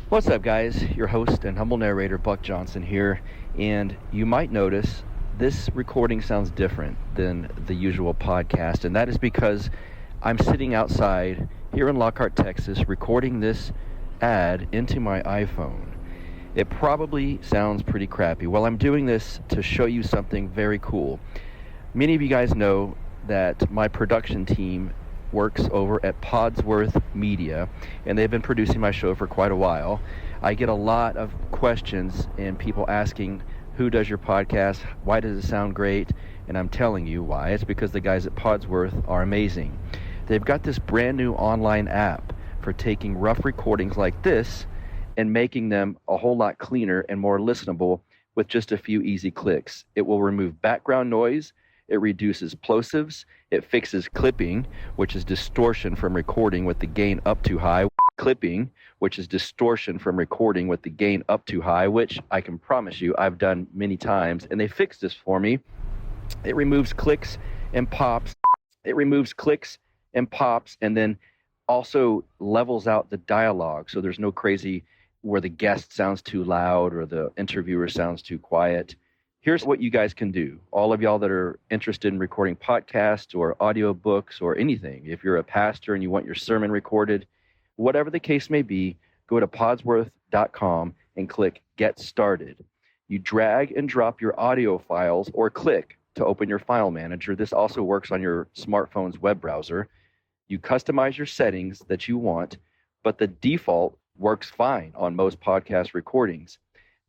What's up, guys? Your host and humble narrator, Buck Johnson here, and you might notice this recording sounds different than the usual podcast, and that is because I'm sitting outside here in Lockhart, Texas, recording this ad into my iPhone. It probably sounds pretty crappy. Well, I'm doing this to show you something very cool. Many of you guys know that my production team works over at Podsworth Media, and they've been producing my show for quite a while. I get a lot of questions and people asking, who does your podcast? Why does it sound great? And I'm telling you why. It's because the guys at Podsworth are amazing. They've got this brand new online app for taking rough recordings like this and making them a whole lot cleaner and more listenable with just a few easy clicks. It will remove background noise. It reduces plosives. It fixes clipping, which is distortion from recording with the gain up too high. Clipping, which is distortion from recording with the gain up too high, which I can promise you I've done many times. And they fixed this for me. It removes clicks and pops. And then also levels out the dialogue. So there's no crazy where the guest sounds too loud or the interviewer sounds too quiet. Here's what you guys can do. All of y'all that are interested in recording podcasts or audiobooks or anything, if you're a pastor and you want your sermon recorded, whatever the case may be, go to podsworth.com and click Get Started. You drag and drop your audio files or click to open your file manager. This also works on your smartphone's web browser. You customize your settings that you want, but the default works fine on most podcast recordings.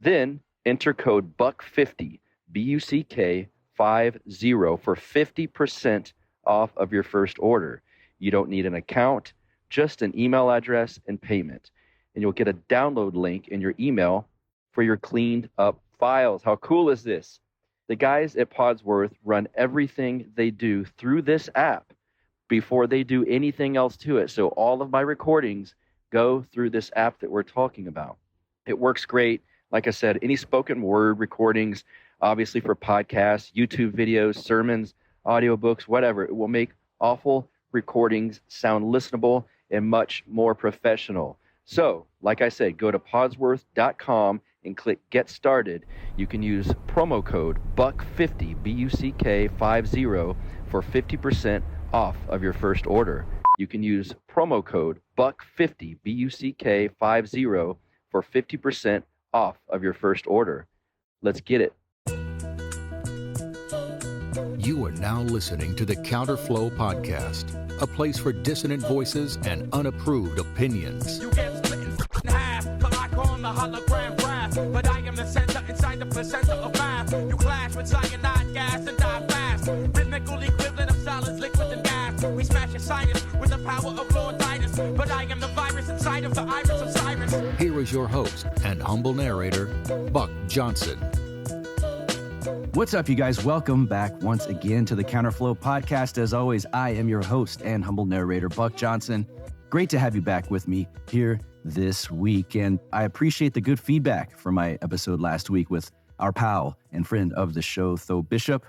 Then enter code BUCK50. BUCK50 for 50% off of your first order. You don't need an account, just an email address and payment. And you'll get a download link in your email for your cleaned up files. How cool is this? The guys at Podsworth run everything they do through this app before they do anything else to it. So all of my recordings go through this app that we're talking about. It works great. Like I said, any spoken word recordings, obviously for podcasts, YouTube videos, sermons, audiobooks, whatever. It will make awful recordings sound listenable and much more professional. So, like I said, go to podsworth.com and click Get Started. You can use promo code BUCK50, BUCK50, for 50% off of your first order. You can use promo code BUCK50, BUCK50, for 50% off of your first order. Let's get it. You are now listening to the Counterflow Podcast, a place for dissonant voices and unapproved opinions. You get split in half, like on the hologram graph, but I am the center inside the placenta of math. You clash with cyanide gas and die fast. Rhythmical equivalent of solids, liquid and gas. We smash your sinus with the power of Lord Titus, but I am the virus inside of the iris of Cyrus. Here is your host and humble narrator, Buck Johnson. What's up, you guys? Welcome back once again to the Counterflow Podcast. As always, I am your host and humble narrator, Buck Johnson. Great to have you back with me here this week. And I appreciate the good feedback from my episode last week with our pal and friend of the show, Tho Bishop.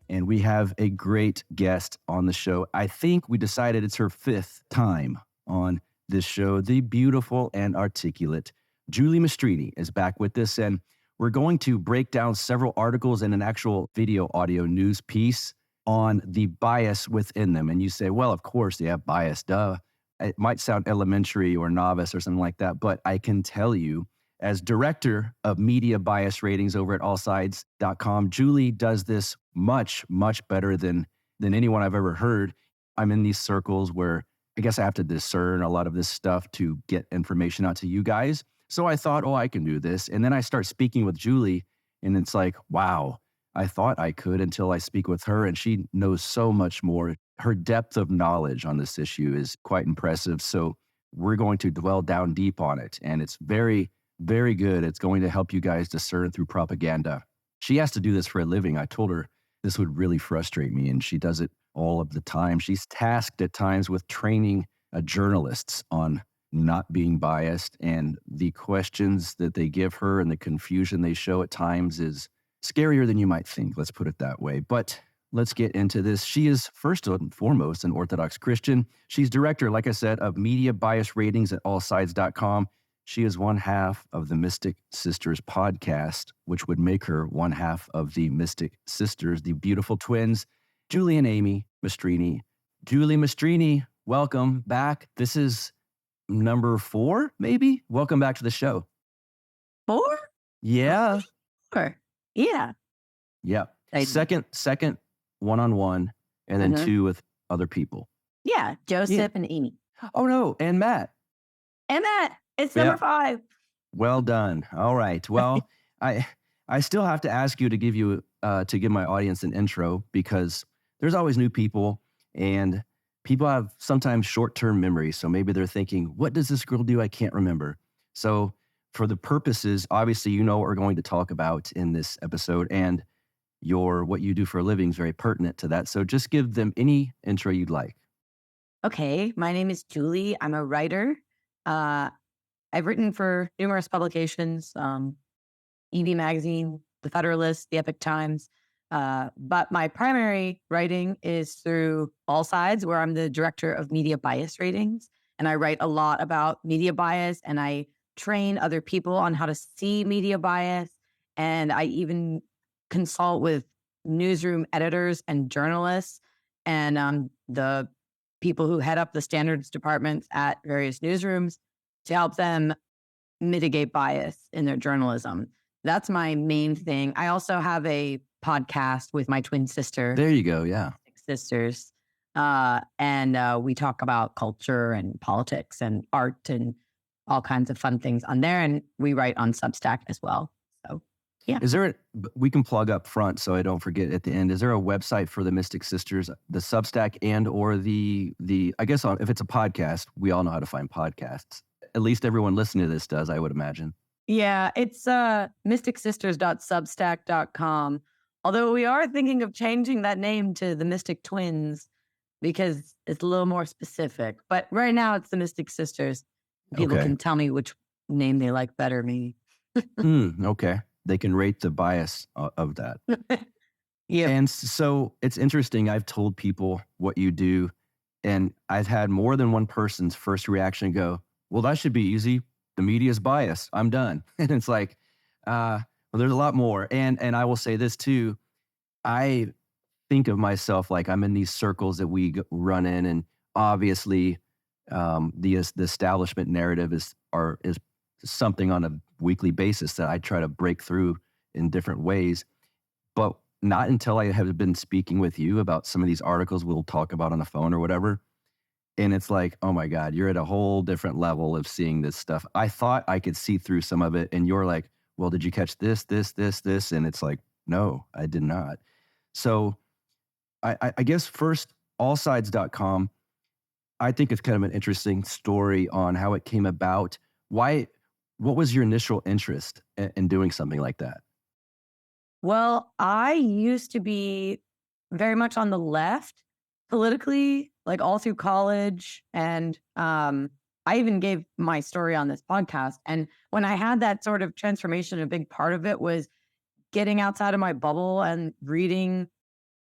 And we have a great guest on the show. I think we decided it's her fifth time on this show. The beautiful and articulate Julie Mastrini is back with us, and we're going to break down several articles and an actual video audio news piece on the bias within them. And you say, well, of course they have bias, duh. It might sound elementary or novice or something like that, but I can tell you, as director of media bias ratings over at AllSides.com, Julie does this much, much better than anyone I've ever heard. I'm in these circles where I guess I have to discern a lot of this stuff to get information out to you guys. So I thought, I can do this. And then I start speaking with Julie, and it's like, wow, I thought I could until I speak with her, and she knows so much more. Her depth of knowledge on this issue is quite impressive. So we're going to dwell down deep on it, and it's very, very good. It's going to help you guys discern through propaganda. She has to do this for a living. I told her this would really frustrate me, and she does it all of the time. She's tasked at times with training journalists on not being biased, and the questions that they give her and the confusion they show at times is scarier than you might think. Let's put it that way. But let's get into this. She is first and foremost an Orthodox Christian. She's director, like I said, of media bias ratings at AllSides.com. She is one half of the Mystic Sisters podcast, which would make her one half of the Mystic Sisters, the beautiful twins, Julie and Amy Mastrini. Julie Mastrini, welcome back. This is number 4, maybe? Welcome back to the show. 4? Yeah. 4. Yeah. Yep. Second one-on-one, and then 2 with other people. Yeah. Joseph and Amy. Oh, no. And Matt. It's number 5. Well done. All right. Well, I still have to ask you to give my audience an intro, because there's always new people, and people have sometimes short-term memory. So maybe they're thinking, what does this girl do? I can't remember. So for the purposes, obviously, you know what we're going to talk about in this episode, and what you do for a living is very pertinent to that. So just give them any intro you'd like. Okay. My name is Julie. I'm a writer. I've written for numerous publications, EV Magazine, The Federalist, The Epoch Times. But my primary writing is through AllSides, where I'm the director of media bias ratings. And I write a lot about media bias, and I train other people on how to see media bias. And I even consult with newsroom editors and journalists and the people who head up the standards departments at various newsrooms to help them mitigate bias in their journalism. That's my main thing. I also have a podcast with my twin sister. There you go. Yeah. Sisters. And we talk about culture and politics and art and all kinds of fun things on there. And we write on Substack as well. So, yeah. We can plug up front so I don't forget at the end. Is there a website for the Mystic Sisters, the Substack and or the I guess if it's a podcast, we all know how to find podcasts. At least everyone listening to this does, I would imagine. Yeah, it's mysticsisters.substack.com. Although we are thinking of changing that name to the Mystic Twins because it's a little more specific. But right now it's the Mystic Sisters. People can tell me which name they like better, maybe. Okay. They can rate the bias of that. Yeah. And so it's interesting. I've told people what you do, and I've had more than one person's first reaction go, well, that should be easy. The media's biased. I'm done. And it's like, well, there's a lot more. And I will say this too. I think of myself like I'm in these circles that we run in, and obviously the establishment narrative is something on a weekly basis that I try to break through in different ways. But not until I have been speaking with you about some of these articles we'll talk about on the phone or whatever. And it's like, oh my God, you're at a whole different level of seeing this stuff. I thought I could see through some of it. And you're like, well, did you catch this? And it's like, no, I did not. So I guess first, allsides.com, I think it's kind of an interesting story on how it came about. What was your initial interest in doing something like that? Well, I used to be very much on the left politically, like all through college. And I even gave my story on this podcast. And when I had that sort of transformation, a big part of it was getting outside of my bubble and reading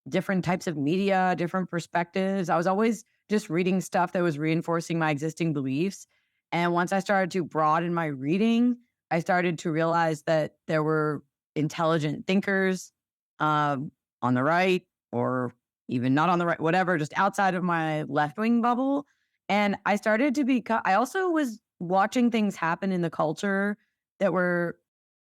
different types of media, different perspectives. I was always just reading stuff that was reinforcing my existing beliefs. And once I started to broaden my reading, I started to realize that there were intelligent thinkers on the right, or even not on the right, whatever, just outside of my left-wing bubble. And I started to I also was watching things happen in the culture that were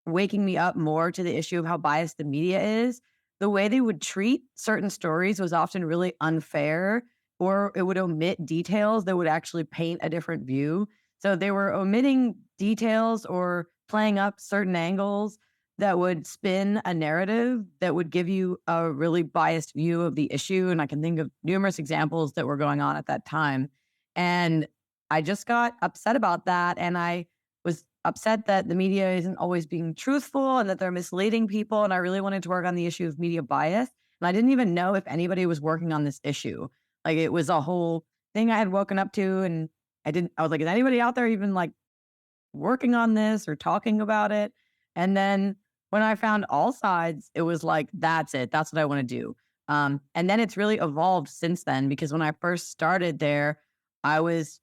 waking me up more to the issue of how biased the media is. The way they would treat certain stories was often really unfair, or it would omit details that would actually paint a different view. So they were omitting details or playing up certain angles that would spin a narrative that would give you a really biased view of the issue. And I can think of numerous examples that were going on at that time. And I just got upset about that. And I was upset that the media isn't always being truthful and that they're misleading people. And I really wanted to work on the issue of media bias. And I didn't even know if anybody was working on this issue. Like, it was a whole thing I had woken up to. And I was like, is anybody out there even like working on this or talking about it? And then when I found AllSides, it was like, that's it. That's what I want to do. And then it's really evolved since then, because when I first started there, I was,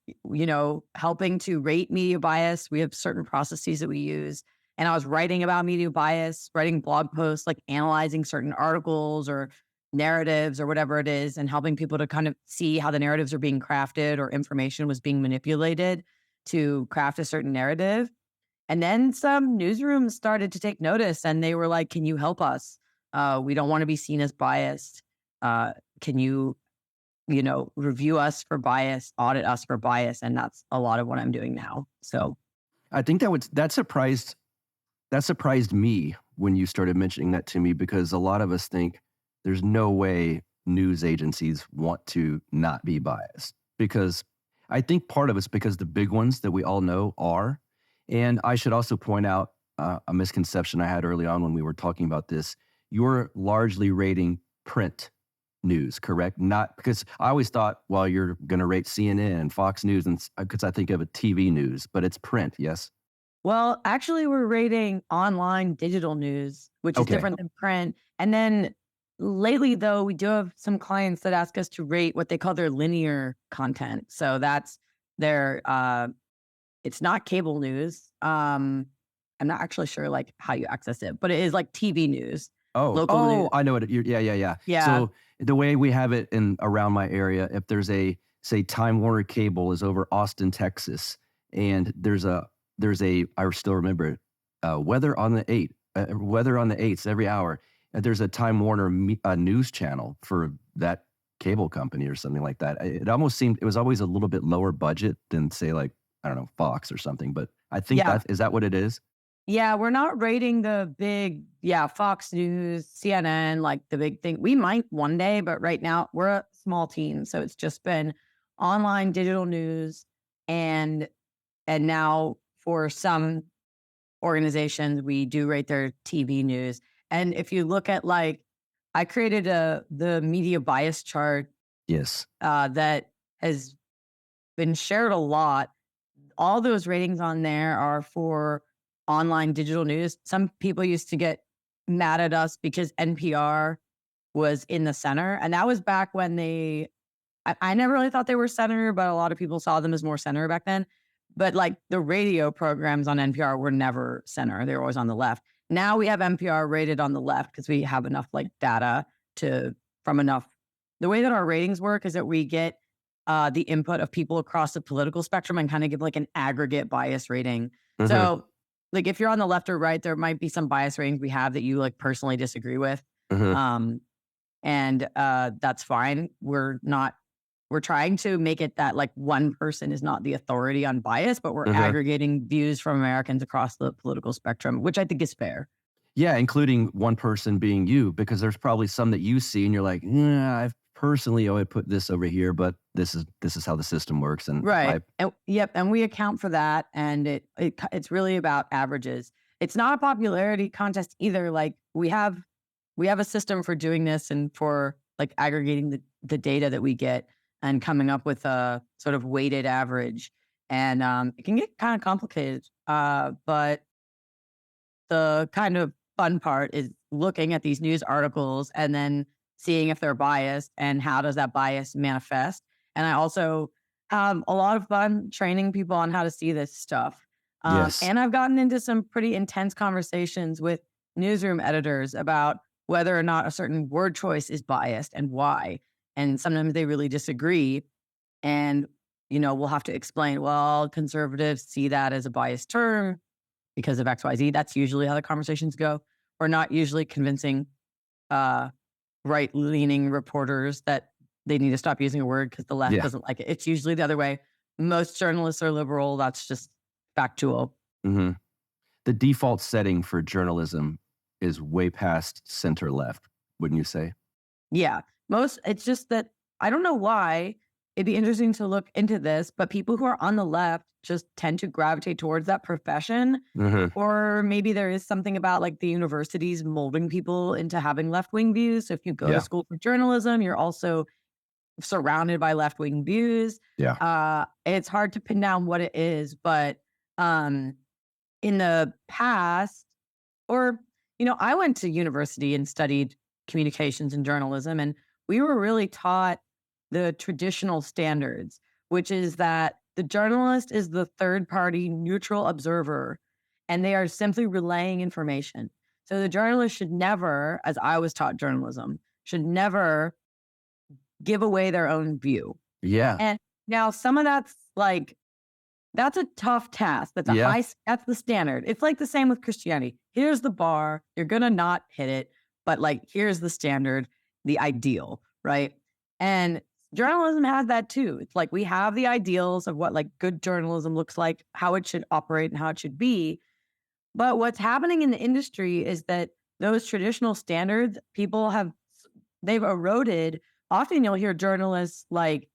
helping to rate media bias. We have certain processes that we use. And I was writing about media bias, writing blog posts, like analyzing certain articles or narratives or whatever it is, and helping people to kind of see how the narratives are being crafted or information was being manipulated to craft a certain narrative. And then some newsrooms started to take notice and they were like, can you help us? We don't want to be seen as biased. Can you, review us for bias, audit us for bias? And that's a lot of what I'm doing now. So I think that surprised me when you started mentioning that to me, because a lot of us think there's no way news agencies want to not be biased, because I think part of it's because the big ones that we all know are. And I should also point out a misconception I had early on when we were talking about this. You're largely rating print news, correct? Not because I always thought, well, you're going to rate CNN, Fox News, and because I think of a TV news, but it's print, yes? Well, actually, we're rating online digital news, which is different than print. And then lately, though, we do have some clients that ask us to rate what they call their linear content. So that's their, it's not cable news. I'm not actually sure like how you access it, but it is like TV news. Local news. I know it. Yeah. So the way we have it in around my area, if there's say Time Warner Cable is over Austin, Texas, and there's a I still remember it, weather on the 8s every hour. There's a Time Warner news channel for that cable company or something like that. It almost seemed it was always a little bit lower budget than say like, I don't know, Fox or something. But I think is that what it is? Yeah, we're not rating the big, Fox News, CNN, like the big thing. We might one day, but right now we're a small team. So it's just been online digital news. And now for some organizations, we do rate their TV news. And if you look at like, I created the media bias chart. Yes. That has been shared a lot. All those ratings on there are for online digital news. Some people used to get mad at us because NPR was in the center. And that was back when I never really thought they were center, but a lot of people saw them as more center back then. But like the radio programs on NPR were never center. They were always on the left. Now we have NPR rated on the left because we have enough like data from enough. The way that our ratings work is that we get the input of people across the political spectrum and kind of give like an aggregate bias rating. Mm-hmm. So like if you're on the left or right, there might be some bias ratings we have that you like personally disagree with. Mm-hmm. And that's fine. We're trying to make it that like one person is not the authority on bias, but we're aggregating views from Americans across the political spectrum, which I think is fair. Yeah, including one person being you, because there's probably some that you see and you're like, I've personally always put this over here, but this is how the system works. And right. And we account for that. And it's really about averages. It's not a popularity contest either. Like we have a system for doing this and for like aggregating the data that we get and coming up with a sort of weighted average. And it can get kind of complicated. But the kind of fun part is looking at these news articles and then seeing if they're biased and how does that bias manifest. And I also have a lot of fun training people on how to see this stuff. Yes. And I've gotten into some pretty intense conversations with newsroom editors about whether or not a certain word choice is biased and why. And sometimes they really disagree. And, we'll have to explain, well, conservatives see that as a biased term because of XYZ. That's usually how the conversations go. We're not usually convincing right-leaning reporters that they need to stop using a word because the left doesn't like it. It's usually the other way. Most journalists are liberal. That's just factual. Mm-hmm. The default setting for journalism is way past center-left, wouldn't you say? Yeah. It's just that I don't know why. It'd be interesting to look into this, but people who are on the left just tend to gravitate towards that profession. Mm-hmm. Or maybe there is something about like the universities molding people into having left-wing views. So if you go to school for journalism, you're also surrounded by left-wing views. Yeah. It's hard to pin down what it is, but in the past, or, I went to university and studied communications and journalism, and we were really taught the traditional standards, which is that the journalist is the third party neutral observer, and they are simply relaying information. So the journalist should never, as I was taught journalism, should never give away their own view. Yeah. And now some of that's like, that's a tough task. That's that's the standard. It's like the same with Christianity. Here's the bar. You're going to not hit it, but like, here's the standard, the ideal, right? And journalism has that too. It's like we have the ideals of what like good journalism looks like, how it should operate and how it should be. But what's happening in the industry is that those traditional standards, they've eroded. Often you'll hear journalists like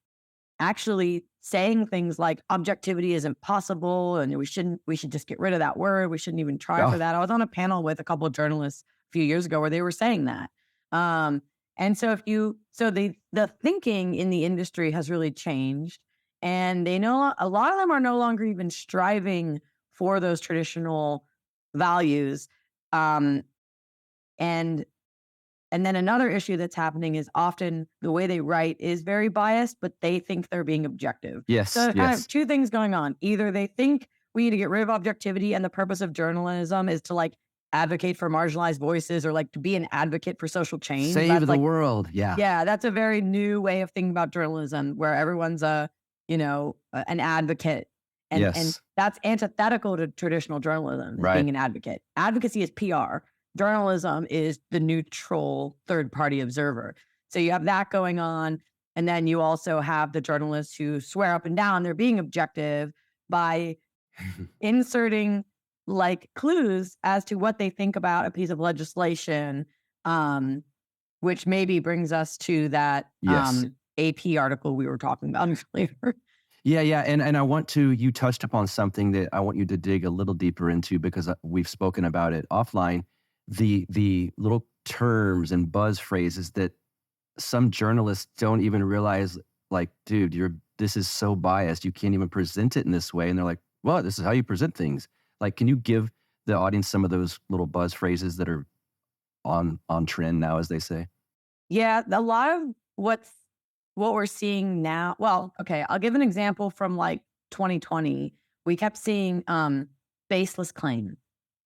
actually saying things like objectivity isn't possible and we should just get rid of that word. We shouldn't even try for that. I was on a panel with a couple of journalists a few years ago where they were saying that. And so the thinking in the industry has really changed, and they know a lot of them are no longer even striving for those traditional values. And then another issue that's happening is often the way they write is very biased, but they think they're being objective. Yes. So kind of two things going on. Either they think we need to get rid of objectivity and the purpose of journalism is to like advocate for marginalized voices or like to be an advocate for social change. Save the world. Yeah. Yeah. That's a very new way of thinking about journalism where everyone's an advocate. And that's antithetical to traditional journalism, being an advocate. Advocacy is PR. Journalism is the neutral third-party observer. So you have that going on. And then you also have the journalists who swear up and down they're being objective by inserting like clues as to what they think about a piece of legislation, which maybe brings us to that AP article we were talking about earlier. Yeah. And I want to, you touched upon something that I want you to dig a little deeper into because we've spoken about it offline. The little terms and buzz phrases that some journalists don't even realize, like, dude, this is so biased. You can't even present it in this way. And they're like, well, this is how you present things. Like, can you give the audience some of those little buzz phrases that are on trend now, as they say? Yeah, a lot of what we're seeing now. Well, okay, I'll give an example from like 2020. We kept seeing baseless claim.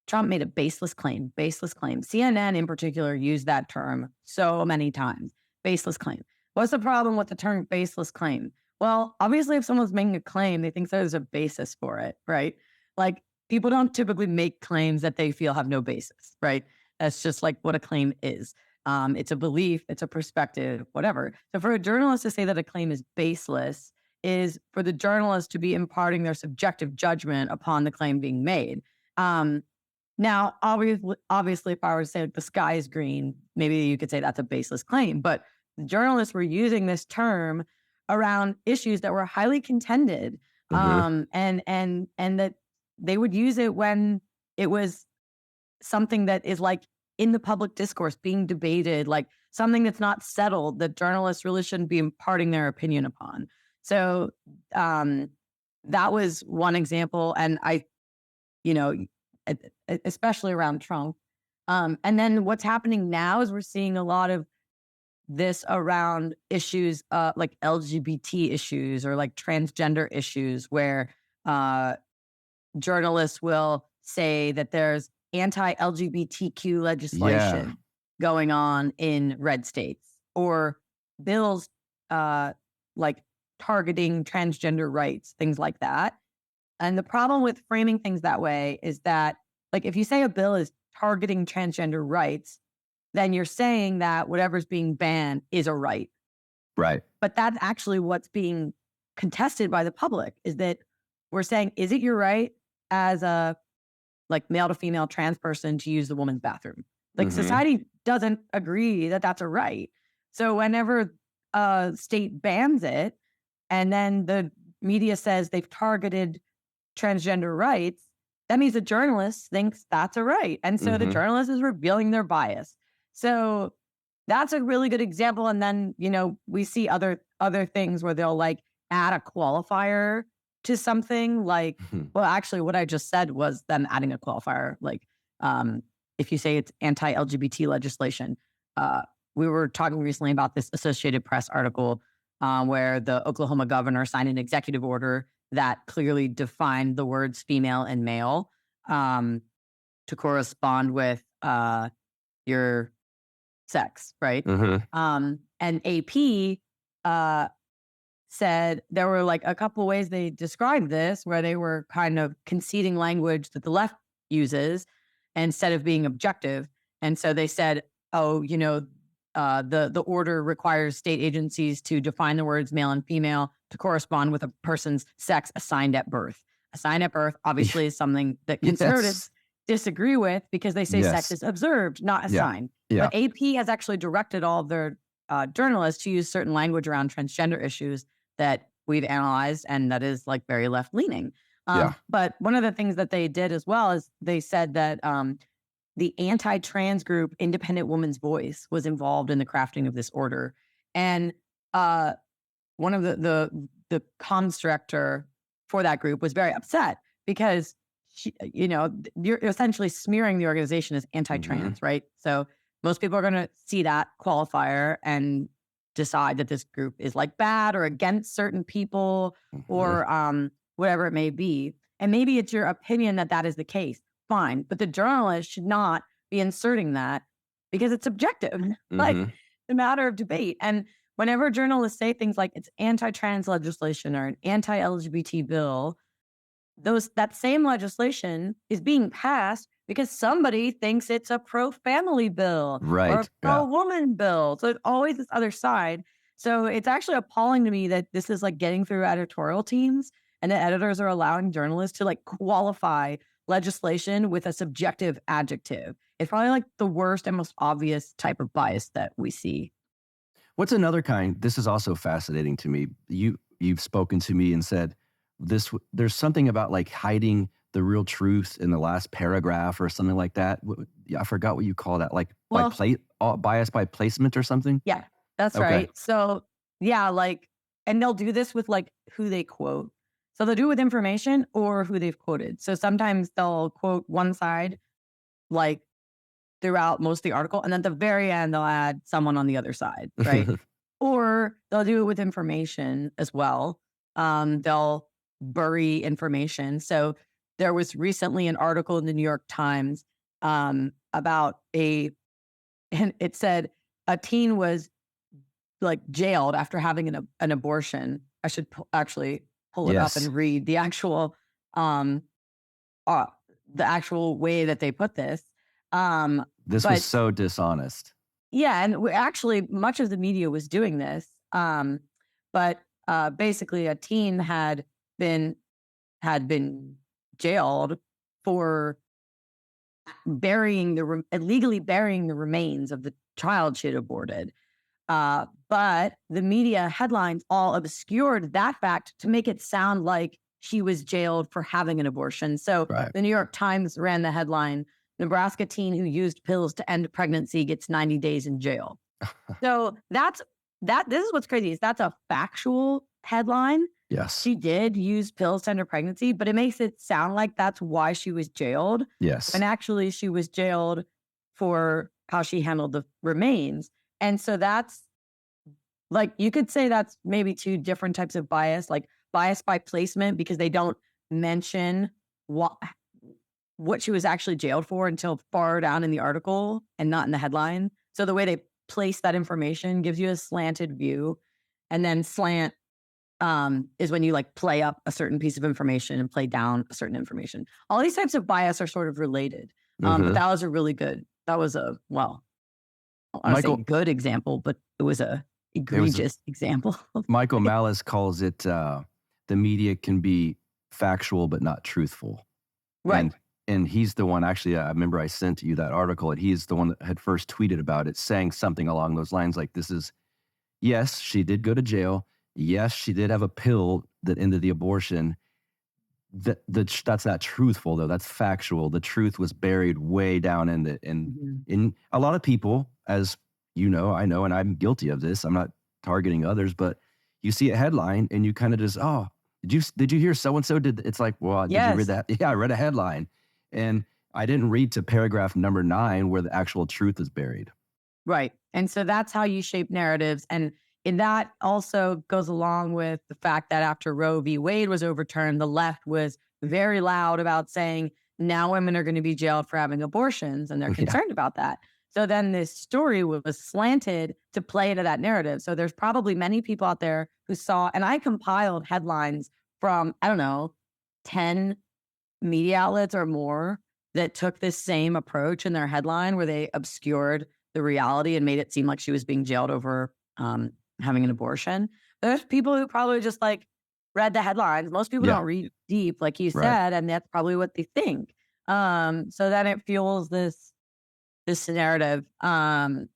Trump made a baseless claim. CNN in particular used that term so many times. Baseless claim. What's the problem with the term baseless claim? Well, obviously, if someone's making a claim, they think there's a basis for it, right? Like, people don't typically make claims that they feel have no basis, right? That's just like what a claim is. It's a belief, it's a perspective, whatever. So for a journalist to say that a claim is baseless is for the journalist to be imparting their subjective judgment upon the claim being made. Now, obviously, if I were to say like, the sky is green, maybe you could say that's a baseless claim. But the journalists were using this term around issues that were highly contended, and that they would use it when it was something that is like in the public discourse being debated, like something that's not settled that journalists really shouldn't be imparting their opinion upon. So that was one example, and especially around Trump. And then what's happening now is we're seeing a lot of this around issues like LGBT issues or like transgender issues where journalists will say that there's anti-LGBTQ legislation going on in red states or bills like targeting transgender rights, things like that. And the problem with framing things that way is that, like, if you say a bill is targeting transgender rights, then you're saying that whatever's being banned is a right. Right. But that's actually what's being contested by the public, is that we're saying, is it your right as a like male to female trans person to use the woman's bathroom? Like society doesn't agree that that's a right. So whenever a state bans it and then the media says they've targeted transgender rights, that means the journalist thinks that's a right. And so the journalist is revealing their bias. So that's a really good example. And then, we see other things where they'll like add a qualifier to something like, well, actually what I just said was them adding a qualifier. Like, if you say it's anti-LGBT legislation, we were talking recently about this Associated Press article where the Oklahoma governor signed an executive order that clearly defined the words female and male to correspond with your sex, right? Mm-hmm. And AP said there were like a couple ways they described this where they were kind of conceding language that the left uses instead of being objective. And so they said, oh, the order requires state agencies to define the words male and female to correspond with a person's sex assigned at birth. Assigned at birth, obviously, is something that conservatives disagree with because they say sex is observed, not assigned. Yeah. But AP has actually directed all of their journalists to use certain language around transgender issues that we've analyzed and that is like very left-leaning. But one of the things that they did as well is they said that the anti-trans group Independent Woman's Voice was involved in the crafting of this order. And one of the comms director for that group was very upset because, you're essentially smearing the organization as anti-trans, right? So most people are going to see that qualifier and decide that this group is like bad or against certain people or whatever it may be. And maybe it's your opinion that that is the case. Fine. But the journalist should not be inserting that because it's subjective. Like the matter of debate. And whenever journalists say things like it's anti-trans legislation or an anti-LGBT bill, that same legislation is being passed because somebody thinks it's a pro-family bill or a pro-woman bill. So it's always this other side. So it's actually appalling to me that this is like getting through editorial teams and that editors are allowing journalists to like qualify legislation with a subjective adjective. It's probably like the worst and most obvious type of bias that we see. What's another kind? This is also fascinating to me. You've spoken to me and said there's something about like hiding the real truth in the last paragraph or something like that. I forgot what you call that, like bias by placement or something. Yeah, that's right. So yeah, and they'll do this with like who they quote. So they'll do it with information or who they've quoted. So sometimes they'll quote one side like throughout most of the article, and then at the very end they'll add someone on the other side, right? Or they'll do it with information as well. They'll bury information. So there was recently an article in the New York Times about and it said a teen was like jailed after having an abortion. I should actually pull it up and read the actual way that they put this. This was so dishonest. Yeah, and actually much of the media was doing this. But basically a teen had been jailed for illegally burying the remains of the child she had aborted. But the media headlines all obscured that fact to make it sound like she was jailed for having an abortion. So the New York Times ran the headline, Nebraska teen who used pills to end pregnancy gets 90 days in jail. So this is what's crazy is that's a factual headline. Yes. She did use pills to end her pregnancy, but it makes it sound like that's why she was jailed. Yes. And actually she was jailed for how she handled the remains. And so that's like, you could say that's maybe two different types of bias, like bias by placement, because they don't mention what she was actually jailed for until far down in the article and not in the headline. So the way they place that information gives you a slanted view. And then slant is when you like play up a certain piece of information and play down a certain information. All these types of bias are sort of related. But that was a really good, that was a, well, I don't say good example, but it was a egregious example. Michael Malice calls it the media can be factual but not truthful. Right. And he's the one, actually, I remember I sent you that article, and he's the one that had first tweeted about it, saying something along those lines like, yes, she did go to jail. Yes, she did have a pill that ended the abortion. That's not truthful, though. That's factual. The truth was buried way down in a lot of people, as you know, I know, and I'm guilty of this. I'm not targeting others, but you see a headline and you kind of just, oh, did you hear so-and-so did? It's like, well, did you read that? Yeah, I read a headline. And I didn't read to paragraph number 9 where the actual truth is buried. Right. And so that's how you shape narratives. And And that also goes along with the fact that after Roe v. Wade was overturned, the left was very loud about saying now women are going to be jailed for having abortions, and they're concerned about that. So then this story was slanted to play into that narrative. So there's probably many people out there who saw, and I compiled headlines from, 10 media outlets or more that took this same approach in their headline where they obscured the reality and made it seem like she was being jailed over having an abortion. There's people who probably just like read the headlines. Most people don't read deep, like you said, and that's probably what they think. So then it fuels this narrative. And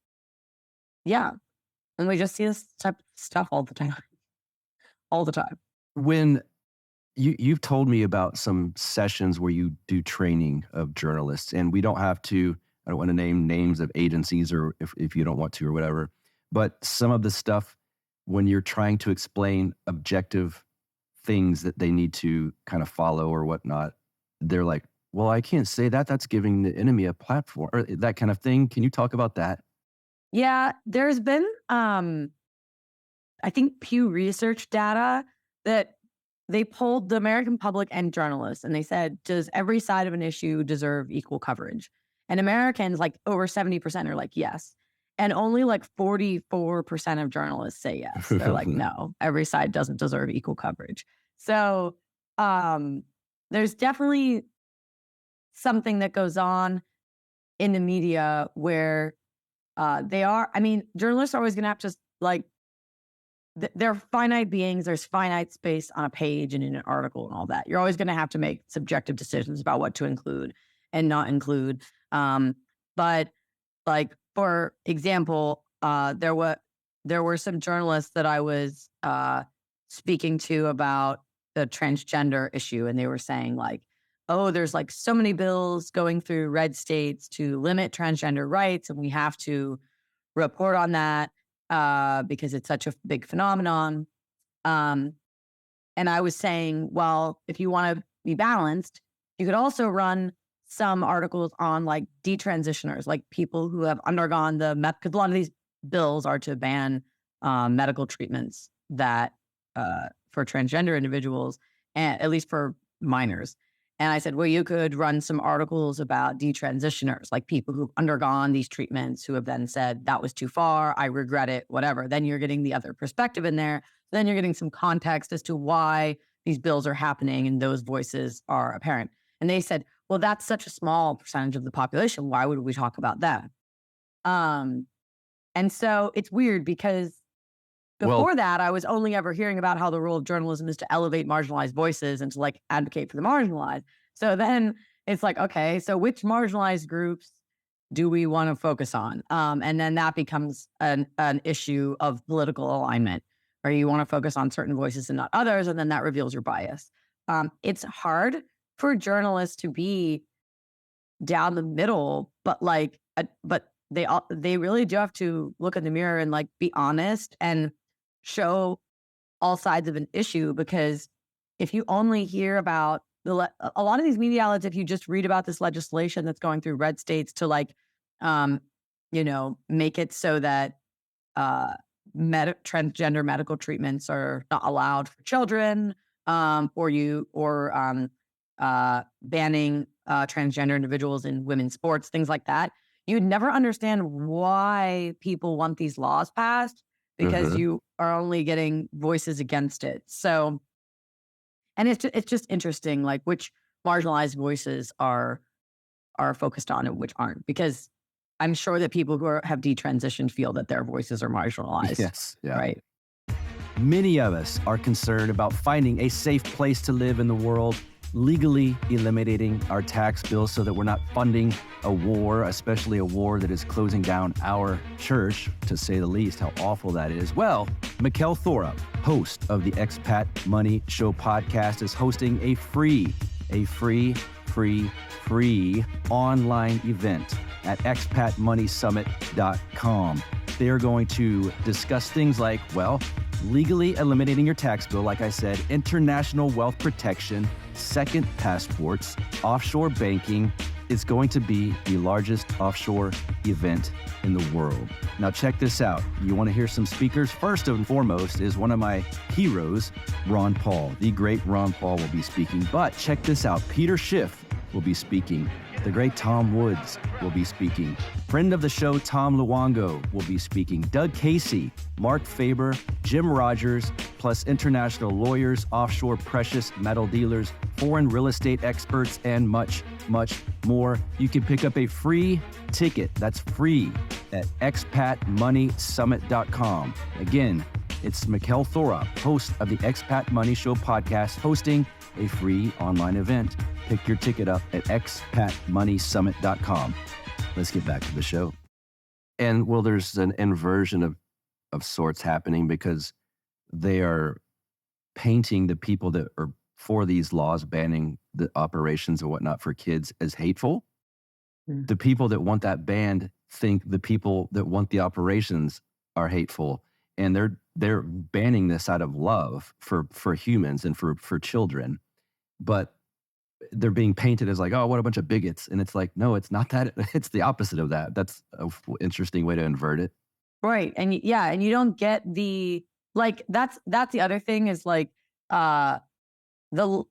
we just see this type of stuff all the time. When you've told me about some sessions where you do training of journalists, and we don't have to, I don't want to name names of agencies or if you don't want to or whatever, but some of the stuff when you're trying to explain objective things that they need to kind of follow or whatnot, they're like, well, I can't say that. That's giving the enemy a platform or that kind of thing. Can you talk about that? Yeah, there's been, I think Pew Research data that they polled the American public and journalists, and they said, does every side of an issue deserve equal coverage? And Americans, like over 70% are like, yes. And only like 44% of journalists say yes. They're like, no, every side doesn't deserve equal coverage. So there's definitely something that goes on in the media where journalists are always going to have to they're finite beings. There's finite space on a page and in an article and all that. You're always going to have to make subjective decisions about what to include and not include. But like, for example, there were some journalists that I was speaking to about the transgender issue, and they were saying like, oh, there's like so many bills going through red states to limit transgender rights, and we have to report on that because it's such a big phenomenon. And I was saying, well, if you want to be balanced, you could also run some articles on like detransitioners, like people who have undergone because a lot of these bills are to ban medical treatments that for transgender individuals, and at least for minors. And I said, well, you could run some articles about detransitioners, like people who've undergone these treatments who have then said, that was too far, I regret it, whatever. Then you're getting the other perspective in there. Then you're getting some context as to why these bills are happening, and those voices are apparent. And they said, well, that's such a small percentage of the population. Why would we talk about them? And so it's weird because before that, I was only ever hearing about how the role of journalism is to elevate marginalized voices and to like advocate for the marginalized. So then it's like, okay, so which marginalized groups do we want to focus on? And then that becomes an issue of political alignment, where you want to focus on certain voices and not others, and then that reveals your bias. It's hard for journalists to be down the middle, but they really do have to look in the mirror and like be honest and show all sides of an issue. Because if you only hear about a lot of these media outlets, if you just read about this legislation that's going through red states to like, make it so that transgender medical treatments are not allowed for children, or banning transgender individuals in women's sports, things like that, you'd never understand why people want these laws passed, because you are only getting voices against it. So, and it's just interesting, like which marginalized voices are focused on and which aren't, because I'm sure that people who have detransitioned feel that their voices are marginalized. Yes. Yeah. Right. Many of us are concerned about finding a safe place to live in the world, legally eliminating our tax bills so that we're not funding a war, especially a war that is closing down our church, to say the least, how awful that is. Well, Mikkel Thorup, host of the Expat Money Show podcast, is hosting a free online event at expatmoneysummit.com. They are going to discuss things like, well, legally eliminating your tax bill, like I said, international wealth protection, second passports, offshore banking, it's going to be the largest offshore event in the world. Now, check this out. You want to hear some speakers? First and foremost is one of my heroes, Ron Paul. The great Ron Paul will be speaking. But check this out. Peter Schiff will be speaking. The great Tom Woods will be speaking. Friend of the show, Tom Luongo, will be speaking. Doug Casey, Mark Faber, Jim Rogers, plus international lawyers, offshore precious metal dealers, foreign real estate experts, and much, much more. You can pick up a free ticket. That's free at expatmoneysummit.com. Again, it's Mikkel Thorup, host of the Expat Money Show podcast, hosting a free online event. Pick your ticket up at expatmoneysummit.com. Let's get back to the show. And well, there's an inversion of sorts happening because they are painting the people that are for these laws banning the operations and whatnot for kids as hateful. The people that want that banned think the people that want the operations are hateful. And they're banning this out of love for humans and for children. But they're being painted as like, oh, what a bunch of bigots. And it's like, no, it's not that. It's the opposite of that. That's an interesting way to invert it. Right. And and you don't get the, like, that's the other thing is like, the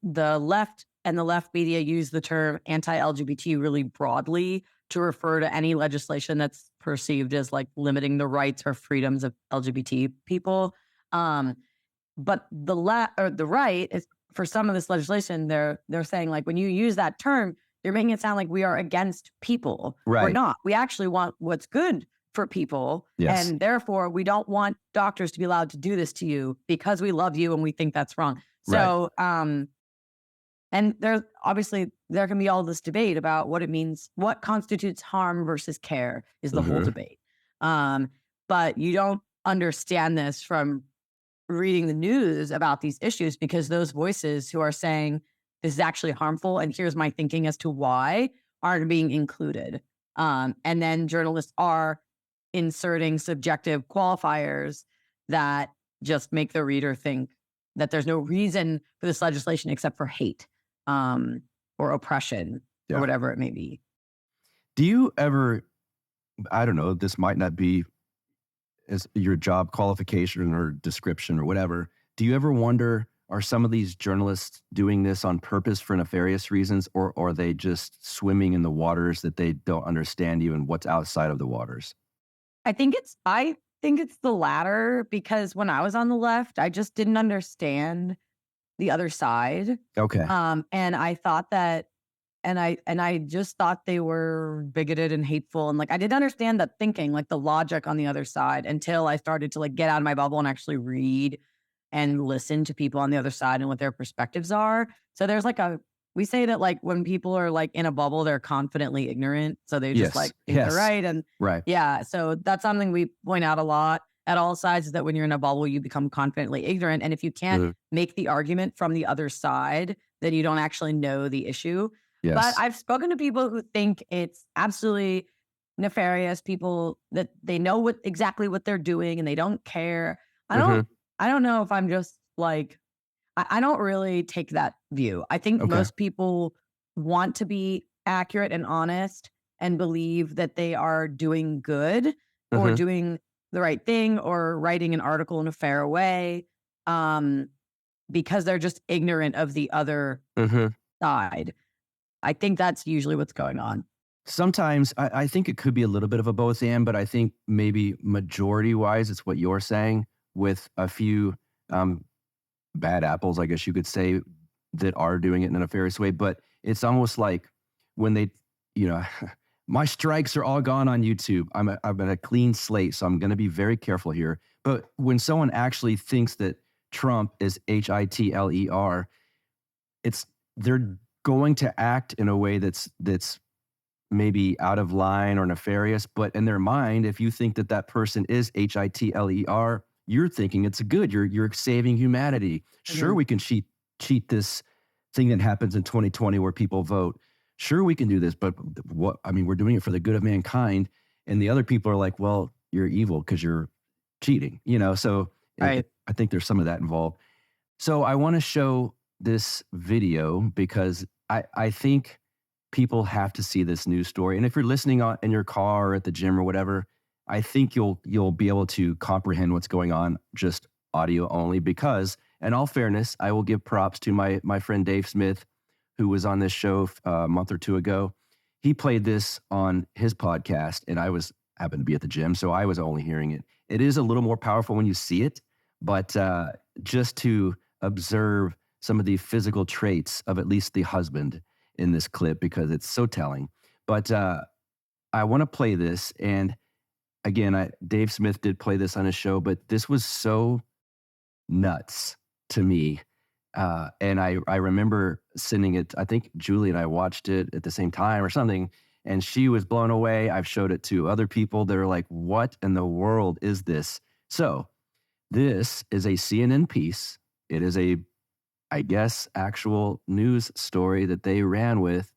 left and the left media use the term anti-LGBT really broadly to refer to any legislation that's perceived as like limiting the rights or freedoms of LGBT people. But the right is, for some of this legislation, they're saying like, when you use that term, you're making it sound like we are against people. Right. We're not. We actually want what's good for people. Yes. And therefore, we don't want doctors to be allowed to do this to you because we love you and we think that's wrong. So, and there's obviously, there can be all this debate about what it means, what constitutes harm versus care is the whole debate. But you don't understand this from reading the news about these issues, because those voices who are saying this is actually harmful and here's my thinking as to why aren't being included. And then journalists are inserting subjective qualifiers that just make the reader think that there's no reason for this legislation except for hate or oppression or whatever it may be. Do you ever, I don't know, this might not be as your job qualification or description or whatever. Do you ever wonder, are some of these journalists doing this on purpose for nefarious reasons, or are they just swimming in the waters that they don't understand even what's outside of the waters? I think it's the latter, because when I was on the left, I just didn't understand the other side. Okay. And I thought that, and I just thought they were bigoted and hateful. And like, I didn't understand that thinking, like the logic on the other side, until I started to like get out of my bubble and actually read and listen to people on the other side and what their perspectives are. So there's like we say that like when people are like in a bubble, they're confidently ignorant. So they just like think they're right. And yeah, so that's something we point out a lot at AllSides, is that when you're in a bubble, you become confidently ignorant. And if you can't make the argument from the other side, then you don't actually know the issue. Yes. But I've spoken to people who think it's absolutely nefarious, people that they know exactly what they're doing and they don't care. I don't know if I'm just like, I don't really take that view. I think most people want to be accurate and honest and believe that they are doing good or doing the right thing or writing an article in a fair way, because they're just ignorant of the other side. I think that's usually what's going on. Sometimes I think it could be a little bit of a both and, but I think maybe majority wise, it's what you're saying, with a few bad apples, I guess you could say, that are doing it in a nefarious way. But it's almost like when they, my strikes are all gone on YouTube. I'm at a clean slate, so I'm going to be very careful here. But when someone actually thinks that Trump is Hitler, they're going to act in a way that's maybe out of line or nefarious. But in their mind, if you think that person is Hitler, you're thinking it's good. You're saving humanity. Sure, we can cheat this thing that happens in 2020 where people vote. Sure, we can do this, but we're doing it for the good of mankind. And the other people are like, well, you're evil because you're cheating, So I think there's some of that involved. So I want to show this video because I think people have to see this news story. And if you're listening in your car or at the gym or whatever, I think you'll be able to comprehend what's going on just audio only, because in all fairness, I will give props to my friend Dave Smith, who was on this show a month or two ago. He played this on his podcast, and I happened to be at the gym, so I was only hearing it. It is a little more powerful when you see it, but just to observe some of the physical traits of at least the husband in this clip, because it's so telling. But I want to play this, and again, Dave Smith did play this on his show, but this was so nuts to me. And I remember sending it, I think Julie and I watched it at the same time or something, and she was blown away. I've showed it to other people. They're like, what in the world is this? So this is a CNN piece. It is I guess, actual news story that they ran with,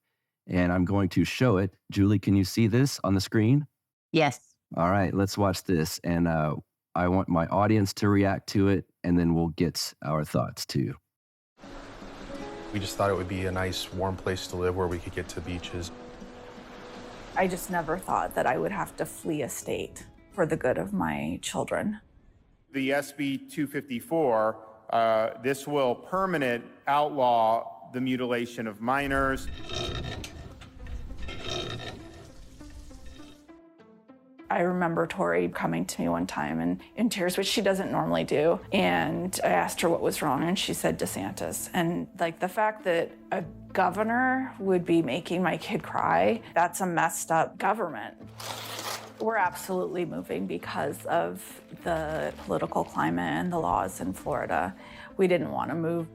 and I'm going to show it. Julie, can you see this on the screen? Yes. All right, let's watch this. And I want my audience to react to it, and then we'll get our thoughts too. We just thought it would be a nice, warm place to live where we could get to beaches. I just never thought that I would have to flee a state for the good of my children. The SB 254, this will permanent outlaw the mutilation of minors. I remember Tori coming to me one time and in tears, which she doesn't normally do. And I asked her what was wrong, and she said DeSantis. And like the fact that a governor would be making my kid cry, that's a messed up government. We're absolutely moving because of the political climate and the laws in Florida. We didn't want to move.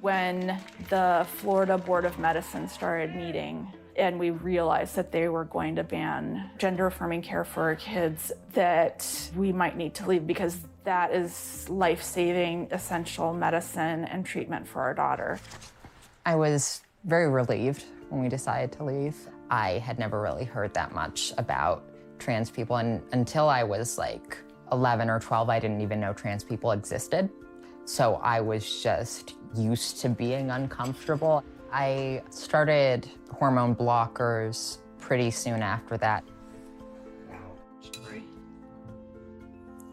When the Florida Board of Medicine started meeting, and we realized that they were going to ban gender-affirming care for our kids, that we might need to leave because that is life-saving, essential medicine and treatment for our daughter. I was very relieved when we decided to leave. I had never really heard that much about trans people, and until I was like 11 or 12, I didn't even know trans people existed. So I was just used to being uncomfortable. I started hormone blockers pretty soon after that.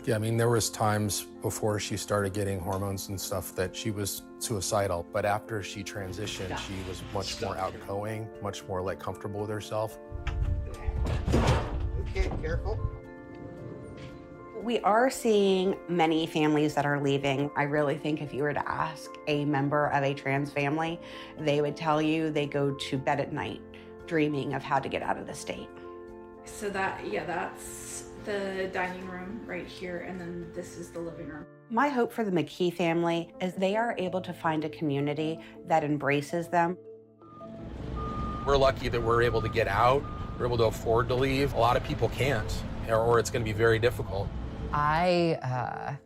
Yeah, I mean, there was times before she started getting hormones and stuff that she was suicidal, but after she transitioned, she was much more outgoing, much more like comfortable with herself. Okay, careful. We are seeing many families that are leaving. I really think if you were to ask a member of a trans family, they would tell you they go to bed at night dreaming of how to get out of the state. So that's the dining room right here, and then this is the living room. My hope for the McKee family is they are able to find a community that embraces them. We're lucky that we're able to get out, we're able to afford to leave. A lot of people can't, or it's going to be very difficult. I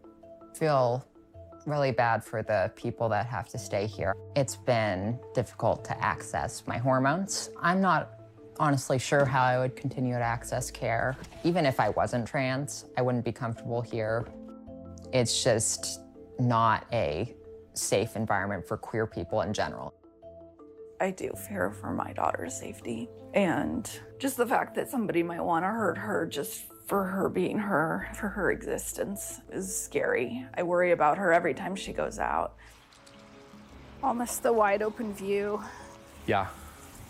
feel really bad for the people that have to stay here. It's been difficult to access my hormones. I'm not honestly sure how I would continue to access care. Even if I wasn't trans, I wouldn't be comfortable here. It's just not a safe environment for queer people in general. I do fear for my daughter's safety, and just the fact that somebody might want to hurt her just for her being her, for her existence, is scary. I worry about her every time she goes out. I'll miss the wide open view. Yeah,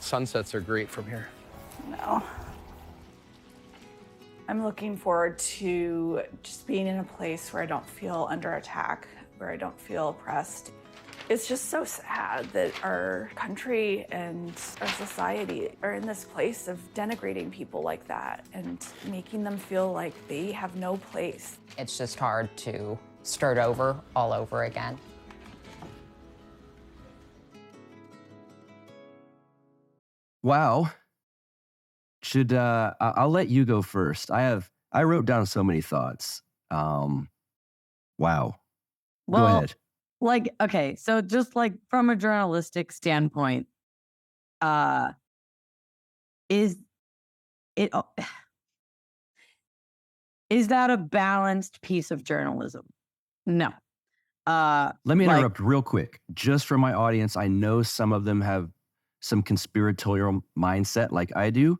sunsets are great from here. No. I'm looking forward to just being in a place where I don't feel under attack, where I don't feel oppressed. It's just so sad that our country and our society are in this place of denigrating people like that and making them feel like they have no place. It's just hard to start over all over again. Wow. I'll let you go first. I wrote down so many thoughts. Wow. Well, Go ahead. Like, okay, so just like from a journalistic standpoint, is that a balanced piece of journalism? No. Let me interrupt real quick. Just for my audience, I know some of them have some conspiratorial mindset like I do,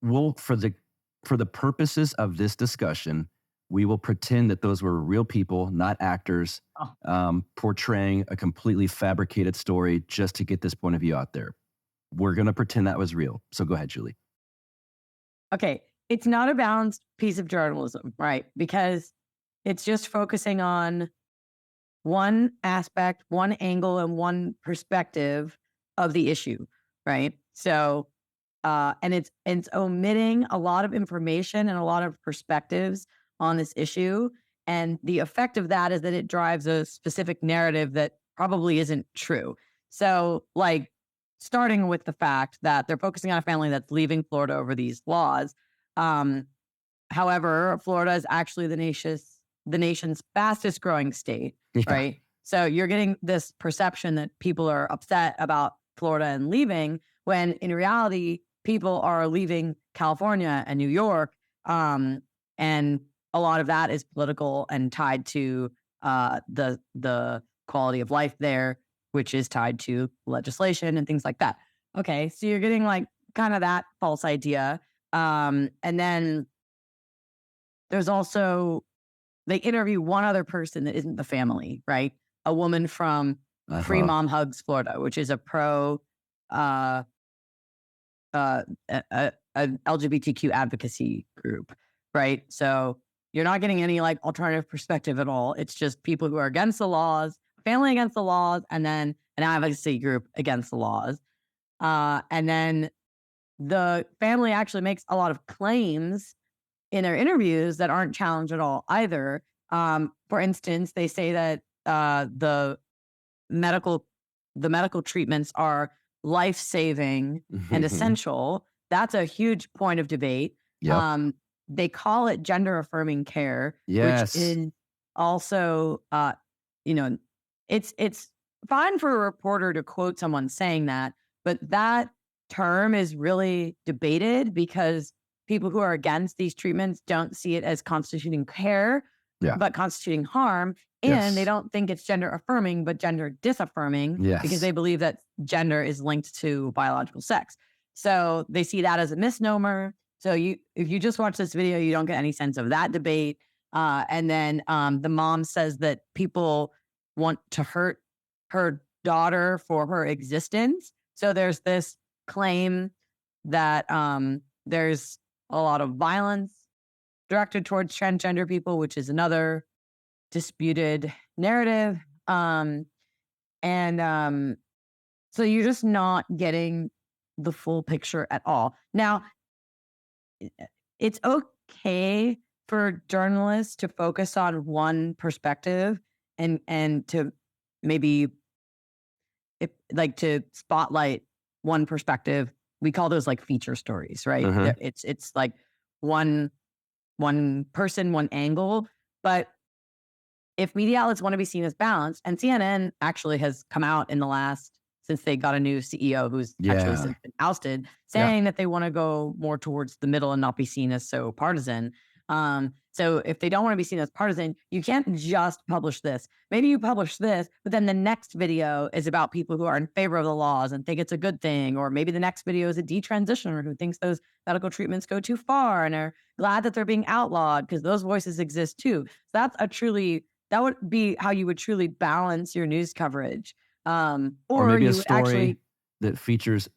for the purposes of this discussion, we will pretend that those were real people, not actors, portraying a completely fabricated story just to get this point of view out there. We're going to pretend that was real. So go ahead, Julie. Okay. It's not a balanced piece of journalism, right? Because it's just focusing on one aspect, one angle, and one perspective of the issue, right? So, and it's omitting a lot of information and a lot of perspectives on this issue. And the effect of that is that it drives a specific narrative that probably isn't true. So, like, starting with the fact that they're focusing on a family that's leaving Florida over these laws. However, Florida is actually the nation's fastest growing state, right? So you're getting this perception that people are upset about Florida and leaving, when in reality, people are leaving California and New York. And a lot of that is political and tied to the quality of life there, which is tied to legislation and things like that. Okay, so you're getting like kind of that false idea. And then there's also, they interview one other person that isn't the family, right? A woman from Free Mom Hugs Florida, which is a pro LGBTQ advocacy group, right? So you're not getting any like alternative perspective at all. It's just people who are against the laws, family against the laws, and then an advocacy group against the laws. And then the family actually makes a lot of claims in their interviews that aren't challenged at all either. For instance, they say that the medical treatments are life-saving and essential. That's a huge point of debate. Yep. They call it gender-affirming care, which is also, it's fine for a reporter to quote someone saying that, but that term is really debated because people who are against these treatments don't see it as constituting care, but constituting harm. And they don't think it's gender affirming, but gender disaffirming because they believe that gender is linked to biological sex. So they see that as a misnomer. So if you just watch this video, you don't get any sense of that debate. And then the mom says that people want to hurt her daughter for her existence. So there's this claim that there's a lot of violence directed towards transgender people, which is another disputed narrative. So you're just not getting the full picture at all. Now, it's okay for journalists to focus on one perspective and to maybe to spotlight one perspective. We call those like feature stories, right? It's like one person, one angle. But if media outlets want to be seen as balanced, and CNN actually has come out in the last, since they got a new CEO who's actually since been ousted, saying that they want to go more towards the middle and not be seen as so partisan. So if they don't want to be seen as partisan, you can't just publish this. Maybe you publish this, but then the next video is about people who are in favor of the laws and think it's a good thing. Or maybe the next video is a detransitioner who thinks those medical treatments go too far and are glad that they're being outlawed because those voices exist too. So that would be how you would truly balance your news coverage. Or maybe a story that features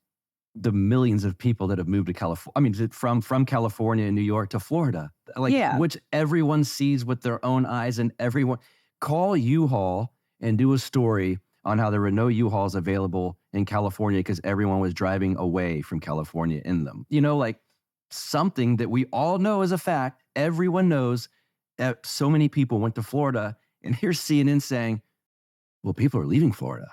the millions of people that have moved to California. I mean, from California and New York to Florida, which everyone sees with their own eyes, and everyone call U-Haul and do a story on how there were no U-Hauls available in California because everyone was driving away from California in them. Something that we all know is a fact. Everyone knows that so many people went to Florida, and here's CNN saying, well, people are leaving Florida.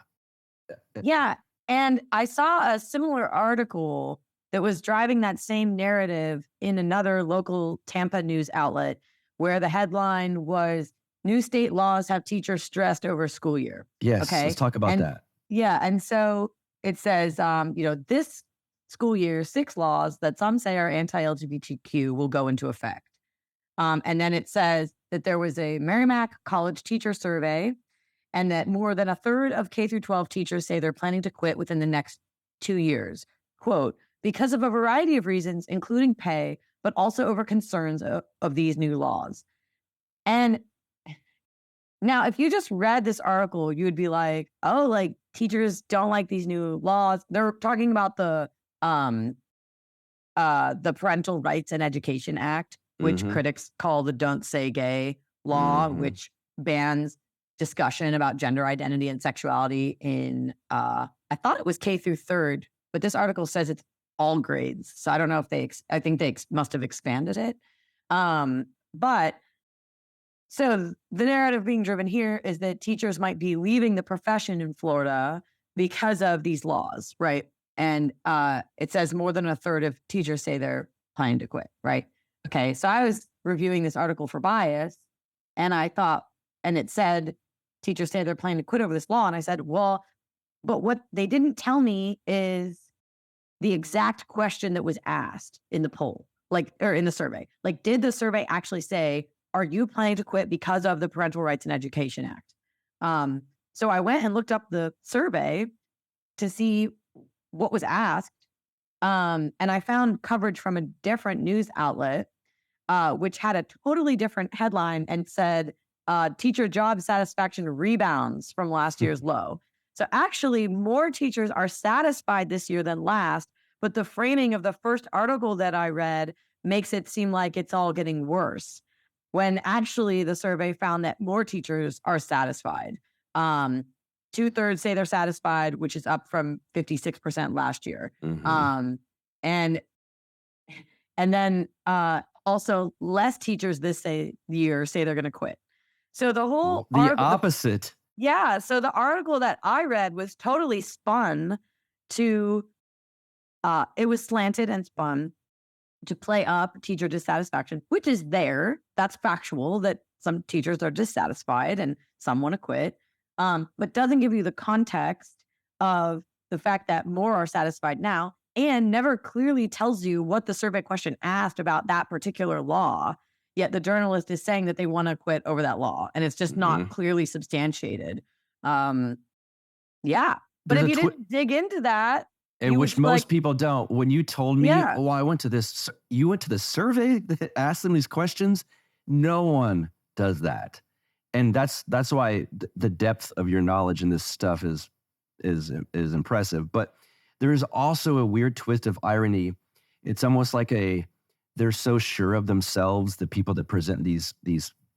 Yeah. And I saw a similar article that was driving that same narrative in another local Tampa news outlet where the headline was, new state laws have teachers stressed over school year. Yes, let's talk about that. Yeah. And so it says, this school year, 6 laws that some say are anti-LGBTQ will go into effect. And then it says that there was a Merrimack College teacher survey and that more than a third of K through 12 teachers say they're planning to quit within the next 2 years. Quote, because of a variety of reasons, including pay, but also over concerns of these new laws. And now, if you just read this article, you would be like, oh, like teachers don't like these new laws. They're talking about the Parental Rights and Education Act, which critics call the Don't Say Gay law, which bans discussion about gender identity and sexuality in, I thought it was K through third, but this article says it's all grades. So I don't know if I think they must have expanded it. But so the narrative being driven here is that teachers might be leaving the profession in Florida because of these laws, right? And it says more than a third of teachers say they're planning to quit, right? Okay, so I was reviewing this article for bias, and I thought, and it said teachers say they're planning to quit over this law. And I said, well, but what they didn't tell me is the exact question that was asked in the poll, or in the survey. Like, did the survey actually say, are you planning to quit because of the Parental Rights and Education Act? So I went and looked up the survey to see what was asked. And I found coverage from a different news outlet, which had a totally different headline and said, teacher job satisfaction rebounds from last year's low. So actually, more teachers are satisfied this year than last, but the framing of the first article that I read makes it seem like it's all getting worse, when actually the survey found that more teachers are satisfied. 2/3 say they're satisfied, which is up from 56% last year. And then also less teachers this year say they're going to quit. So the whole opposite. Yeah. So the article that I read was totally spun to, it was slanted and spun to play up teacher dissatisfaction, which is there. That's factual that some teachers are dissatisfied and some want to quit, but doesn't give you the context of the fact that more are satisfied now, and never clearly tells you what the survey question asked about that particular law. Yet the journalist is saying that they want to quit over that law, and it's just not clearly substantiated. Yeah. But if you didn't dig into that, and which most people don't. When you told me, oh, I went to this, you went to the survey that asked them these questions. No one does that. And that's why the depth of your knowledge in this stuff is impressive. But there is also a weird twist of irony. It's almost like they're so sure of themselves, the people that present these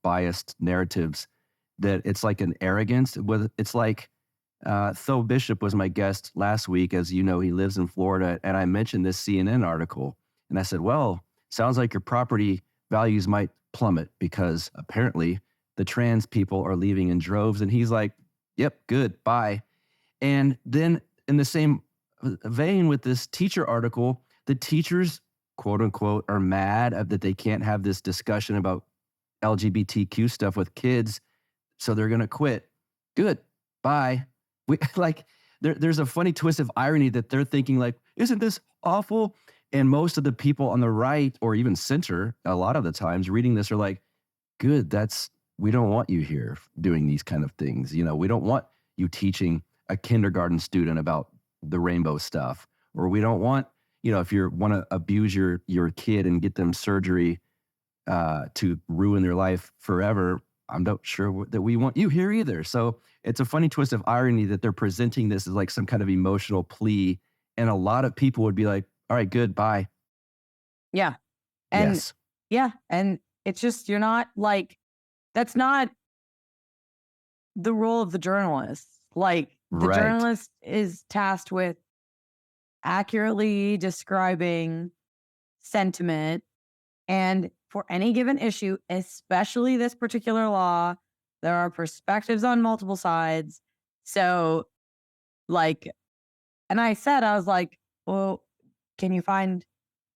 biased narratives, that it's like an arrogance. It's like Tho Bishop was my guest last week. As you know, he lives in Florida. And I mentioned this CNN article. And I said, well, sounds like your property values might plummet because apparently the trans people are leaving in droves. And he's like, yep, good, bye. And then in the same vein with this teacher article, the teachers, quote unquote, are mad that they can't have this discussion about LGBTQ stuff with kids. So they're going to quit. Good, bye. There's a funny twist of irony that they're thinking like, isn't this awful? And most of the people on the right or even center, a lot of the times reading this are like, good, we don't want you here doing these kind of things. You know, we don't want you teaching a kindergarten student about the rainbow stuff, or we don't want, you know, if you want to abuse your kid and get them surgery to ruin their life forever, I'm not sure that we want you here either. So it's a funny twist of irony that they're presenting this as like some kind of emotional plea. And a lot of people would be like, all right, good, bye. Yeah. And yes. Yeah. And it's just, you're not like, that's not the role of the journalist. Like the journalist is tasked with accurately describing sentiment, and for any given issue, especially this particular law, there are perspectives on multiple sides. So like, and I was like, well, can you find,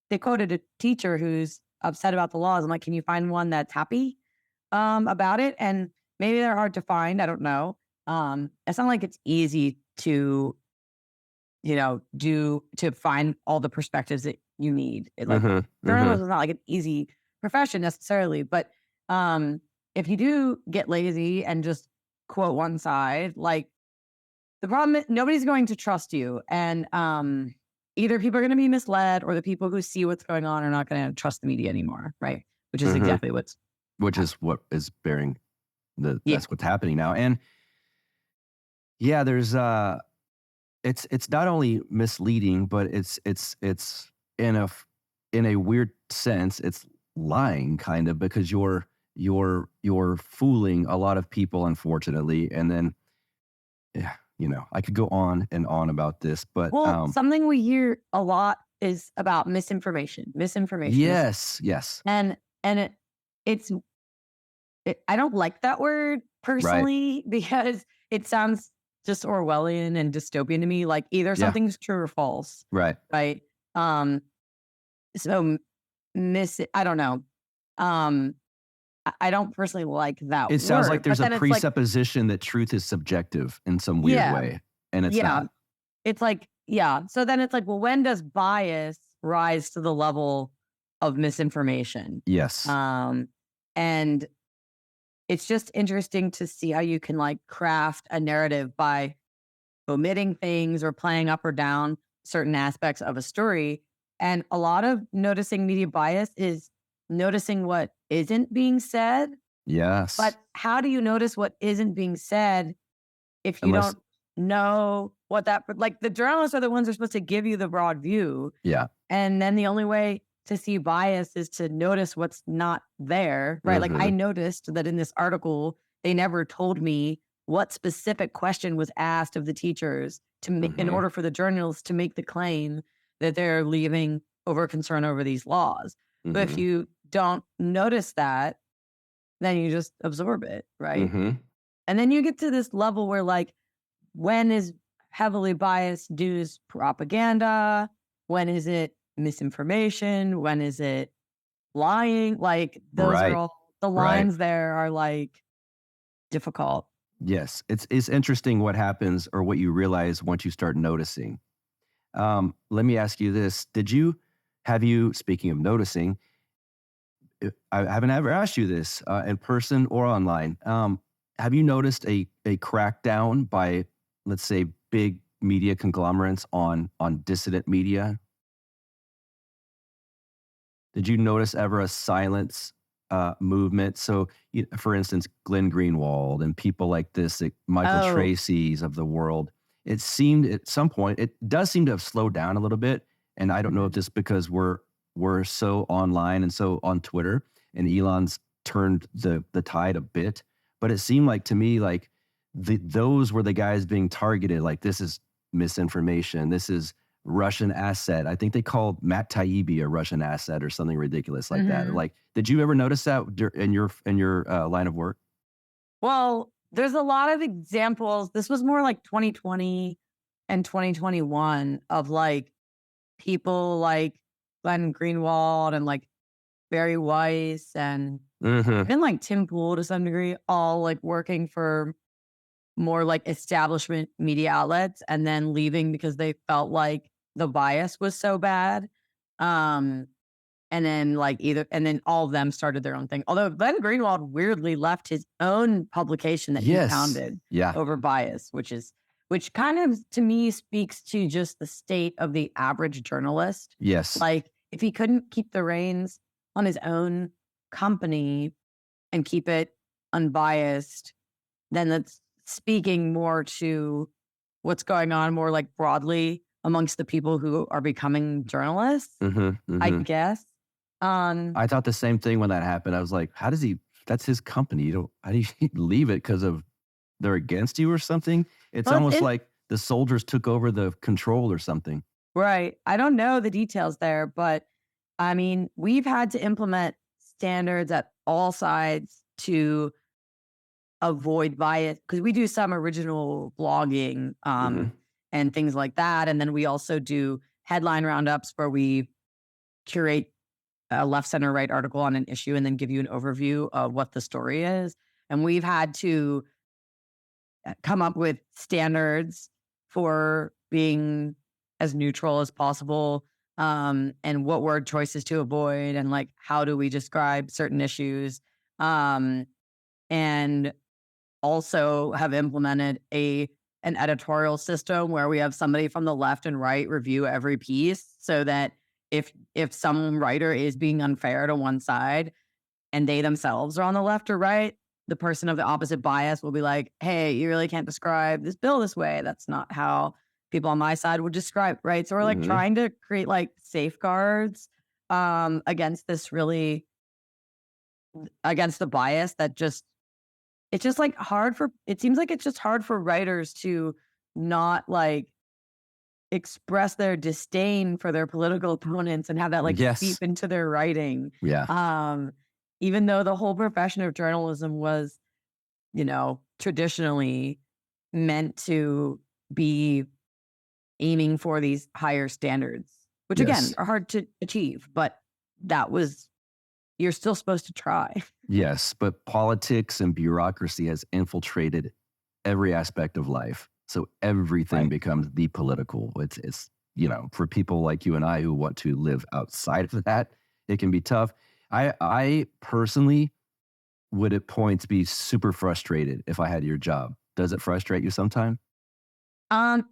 they quoted a teacher who's upset about the laws. I'm like, can you find one that's happy about it? And maybe they're hard to find. I don't know. It's not like it's easy to, you know, to find all the perspectives that you need. Journalism is not like an easy profession necessarily, but if you do get lazy and just quote one side, like the problem is nobody's going to trust you. And either people are going to be misled or the people who see what's going on are not going to trust the media anymore. Right. Which is exactly is what is bearing that's what's happening now. And yeah, there's it's not only misleading, but it's in a weird sense, it's lying kind of, because you're fooling a lot of people, unfortunately. And then, yeah, I could go on and on about this, but something we hear a lot is about misinformation. Yes. And I don't like that word personally, because it sounds just Orwellian and dystopian to me. Like either something's true or false. Right. Right. So I don't know. I don't personally like that word. It sounds like there's a presupposition that truth is subjective in some weird way. And it's not. It's like, so then it's like, well, when does bias rise to the level of misinformation? Yes. And it's just interesting to see how you can like craft a narrative by omitting things or playing up or down certain aspects of a story. And a lot of noticing media bias is noticing what isn't being said. Yes. But how do you notice what isn't being said if you don't know what that, like the journalists are the ones who are supposed to give you the broad view. Yeah. And then the only way to see bias is to notice what's not there, right? Like I noticed that in this article, they never told me what specific question was asked of the teachers to make, in order for the journalists to make the claim that they're leaving over concern over these laws. But if you don't notice that, then you just absorb it, right? And then you get to this level where like, when is heavily biased news propaganda? When is it misinformation? When is it lying? Like those are all the lines there are like difficult. Yes. It's interesting what happens or what you realize once you start noticing. Let me ask you this. Have you, speaking of noticing, I haven't ever asked you this in person or online. Have you noticed a crackdown by, let's say, big media conglomerates on dissident media? Did you notice ever a silence movement? So, for instance, Glenn Greenwald and people like this, like Michael Tracy's of the world. It seemed at some point, it does seem to have slowed down a little bit. And I don't know if this because we're so online and so on Twitter, and Elon's turned the tide a bit. But it seemed like to me, like those were the guys being targeted. Like, this is misinformation. This is Russian asset. I think they called Matt Taibbi a Russian asset or something ridiculous like that. Like, did you ever notice that in your line of work? Well, there's a lot of examples. This was more like 2020 and 2021 of like people like Glenn Greenwald and like Barry Weiss and even like Tim Pool to some degree, all like working for more like establishment media outlets and then leaving because they felt like the bias was so bad. And then all of them started their own thing. Although Glenn Greenwald weirdly left his own publication that he founded over bias, which kind of to me speaks to just the state of the average journalist. Yes. Like if he couldn't keep the reins on his own company and keep it unbiased, then that's speaking more to what's going on more like broadly amongst the people who are becoming journalists, I guess. I thought the same thing when that happened. I was like, that's his company. How do you leave it because of they're against you or something? It's almost like the soldiers took over the control or something. Right. I don't know the details there, but I mean, we've had to implement standards at AllSides to avoid bias because we do some original blogging and things like that. And then we also do headline roundups where we curate a left, center, right article on an issue and then give you an overview of what the story is. And we've had to come up with standards for being as neutral as possible, and what word choices to avoid, and like how do we describe certain issues, and also have implemented a an editorial system where we have somebody from the left and right review every piece, so that if some writer is being unfair to one side and they themselves are on the left or right, the person of the opposite bias will be like, hey, you really can't describe this bill this way. That's not how people on my side would describe, right? So we're like trying to create like safeguards against this really, against the bias that just, it's just like hard for, it seems like it's just hard for writers to not like express their disdain for their political opponents and have that like seep into their writing. Yeah. Even though the whole profession of journalism was, you know, traditionally meant to be aiming for these higher standards, which again are hard to achieve, but that was, you're still supposed to try. Yes, but politics and bureaucracy has infiltrated every aspect of life. So everything becomes the political. It's, you know, for people like you and I who want to live outside of that, it can be tough. I personally would at points be super frustrated if I had your job. Does it frustrate you sometime?